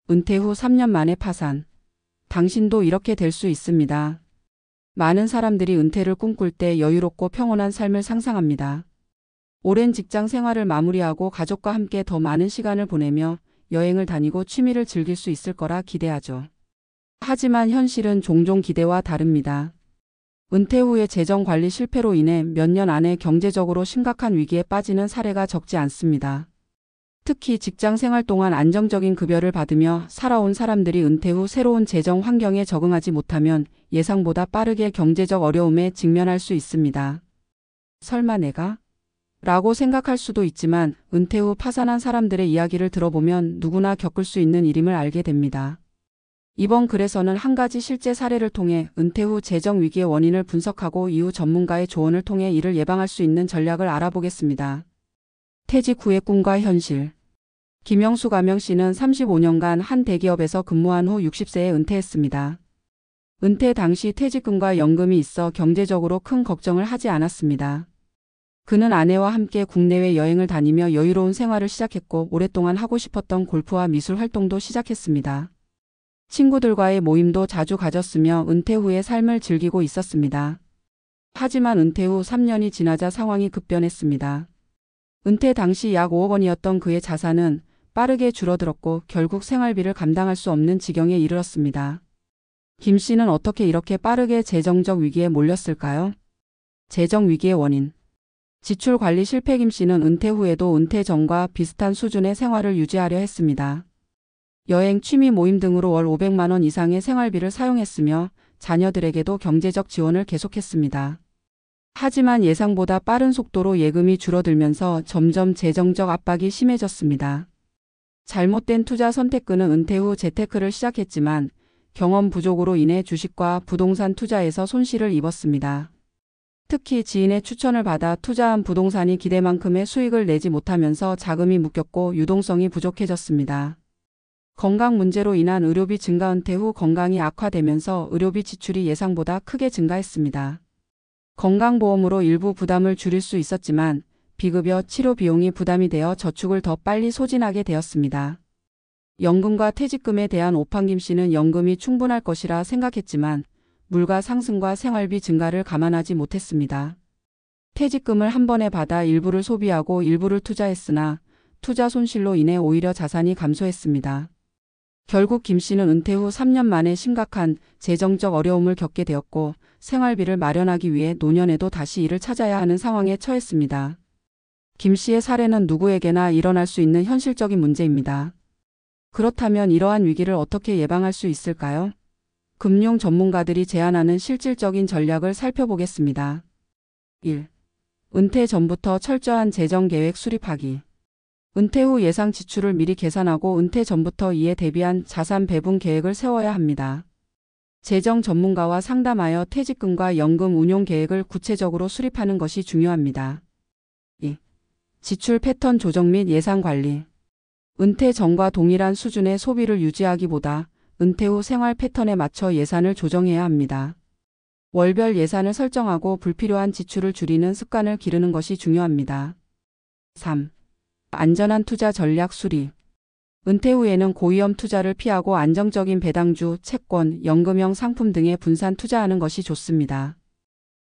은퇴 후 3년 만에 파산. 당신도 이렇게 될 수 있습니다. 많은 사람들이 은퇴를 꿈꿀 때 여유롭고 평온한 삶을 상상합니다. 오랜 직장 생활을 마무리하고 가족과 함께 더 많은 시간을 보내며 여행을 다니고 취미를 즐길 수 있을 거라 기대하죠. 하지만 현실은 종종 기대와 다릅니다. 은퇴 후의 재정 관리 실패로 인해 몇 년 안에 경제적으로 심각한 위기에 빠지는 사례가 적지 않습니다. 특히 직장 생활 동안 안정적인 급여를 받으며 살아온 사람들이 은퇴 후 새로운 재정 환경에 적응하지 못하면 예상보다 빠르게 경제적 어려움에 직면할 수 있습니다. 설마 내가? 라고 생각할 수도 있지만 은퇴 후 파산한 사람들의 이야기를 들어보면 누구나 겪을 수 있는 일임을 알게 됩니다. 이번 글에서는 한 가지 실제 사례를 통해 은퇴 후 재정 위기의 원인을 분석하고 이후 전문가의 조언을 통해 이를 예방할 수 있는 전략을 알아보겠습니다. 퇴직 후의 꿈과 현실. 김영수 가명 씨는 35년간 한 대기업에서 근무한 후 60세에 은퇴했습니다. 은퇴 당시 퇴직금과 연금이 있어 경제적으로 큰 걱정을 하지 않았습니다. 그는 아내와 함께 국내외 여행을 다니며 여유로운 생활을 시작했고 오랫동안 하고 싶었던 골프와 미술 활동도 시작했습니다. 친구들과의 모임도 자주 가졌으며 은퇴 후의 삶을 즐기고 있었습니다. 하지만 은퇴 후 3년이 지나자 상황이 급변했습니다. 은퇴 당시 약 5억 원이었던 그의 자산은 빠르게 줄어들었고 결국 생활비를 감당할 수 없는 지경에 이르렀습니다. 김 씨는 어떻게 이렇게 빠르게 재정적 위기에 몰렸을까요? 재정 위기의 원인. 지출 관리 실패. 김 씨는 은퇴 후에도 은퇴 전과 비슷한 수준의 생활을 유지하려 했습니다. 여행, 취미 모임 등으로 월 500만 원 이상의 생활비를 사용했으며 자녀들에게도 경제적 지원을 계속했습니다. 하지만 예상보다 빠른 속도로 예금이 줄어들면서 점점 재정적 압박이 심해졌습니다. 잘못된 투자 선택. 그는 은퇴 후 재테크를 시작했지만 경험 부족으로 인해 주식과 부동산 투자에서 손실을 입었습니다. 특히 지인의 추천을 받아 투자한 부동산이 기대만큼의 수익을 내지 못하면서 자금이 묶였고 유동성이 부족해졌습니다. 건강 문제로 인한 의료비 증가. 은퇴 후 건강이 악화되면서 의료비 지출이 예상보다 크게 증가했습니다. 건강보험으로 일부 부담을 줄일 수 있었지만 비급여 치료 비용이 부담이 되어 저축을 더 빨리 소진하게 되었습니다. 연금과 퇴직금에 대한 오판. 김 씨는 연금이 충분할 것이라 생각했지만 물가 상승과 생활비 증가를 감안하지 못했습니다. 퇴직금을 한 번에 받아 일부를 소비하고 일부를 투자했으나 투자 손실로 인해 오히려 자산이 감소했습니다. 결국 김 씨는 은퇴 후 3년 만에 심각한 재정적 어려움을 겪게 되었고 생활비를 마련하기 위해 노년에도 다시 일을 찾아야 하는 상황에 처했습니다. 김 씨의 사례는 누구에게나 일어날 수 있는 현실적인 문제입니다. 그렇다면 이러한 위기를 어떻게 예방할 수 있을까요? 금융 전문가들이 제안하는 실질적인 전략을 살펴보겠습니다. 1. 은퇴 전부터 철저한 재정 계획 수립하기. 은퇴 후 예상 지출을 미리 계산하고 은퇴 전부터 이에 대비한 자산 배분 계획을 세워야 합니다. 재정 전문가와 상담하여 퇴직금과 연금 운용 계획을 구체적으로 수립하는 것이 중요합니다. 2. 지출 패턴 조정 및 예산 관리. 은퇴 전과 동일한 수준의 소비를 유지하기보다 은퇴 후 생활 패턴에 맞춰 예산을 조정해야 합니다. 월별 예산을 설정하고 불필요한 지출을 줄이는 습관을 기르는 것이 중요합니다. 3. 안전한 투자 전략 수립. 은퇴 후에는 고위험 투자를 피하고 안정적인 배당주, 채권, 연금형 상품 등에 분산 투자하는 것이 좋습니다.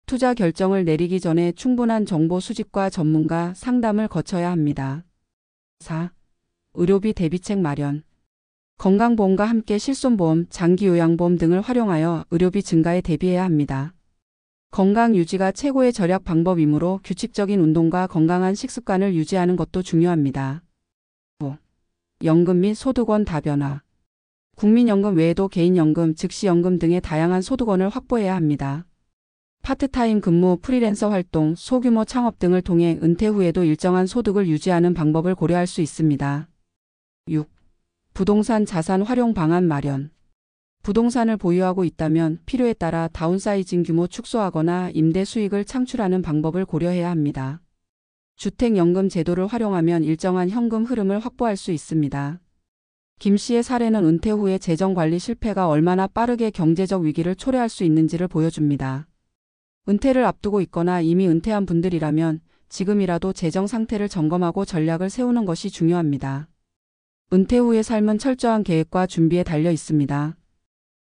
투자 결정을 내리기 전에 충분한 정보 수집과 전문가 상담을 거쳐야 합니다. 4. 의료비 대비책 마련. 건강보험과 함께 실손보험, 장기요양보험 등을 활용하여 의료비 증가에 대비해야 합니다. 건강 유지가 최고의 절약 방법이므로 규칙적인 운동과 건강한 식습관을 유지하는 것도 중요합니다. 5. 연금 및 소득원 다변화. 국민연금 외에도 개인연금, 즉시연금 등의 다양한 소득원을 확보해야 합니다. 파트타임 근무, 프리랜서 활동, 소규모 창업 등을 통해 은퇴 후에도 일정한 소득을 유지하는 방법을 고려할 수 있습니다. 6. 부동산 자산 활용 방안 마련. 부동산을 보유하고 있다면 필요에 따라 다운사이징 규모 축소하거나 임대 수익을 창출하는 방법을 고려해야 합니다. 주택연금 제도를 활용하면 일정한 현금 흐름을 확보할 수 있습니다. 김 씨의 사례는 은퇴 후의 재정관리 실패가 얼마나 빠르게 경제적 위기를 초래할 수 있는지를 보여줍니다. 은퇴를 앞두고 있거나 이미 은퇴한 분들이라면 지금이라도 재정 상태를 점검하고 전략을 세우는 것이 중요합니다. 은퇴 후의 삶은 철저한 계획과 준비에 달려 있습니다.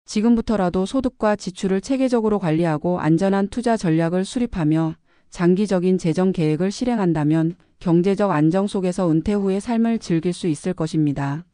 지금부터라도 소득과 지출을 체계적으로 관리하고 안전한 투자 전략을 수립하며 장기적인 재정 계획을 실행한다면 경제적 안정 속에서 은퇴 후의 삶을 즐길 수 있을 것입니다.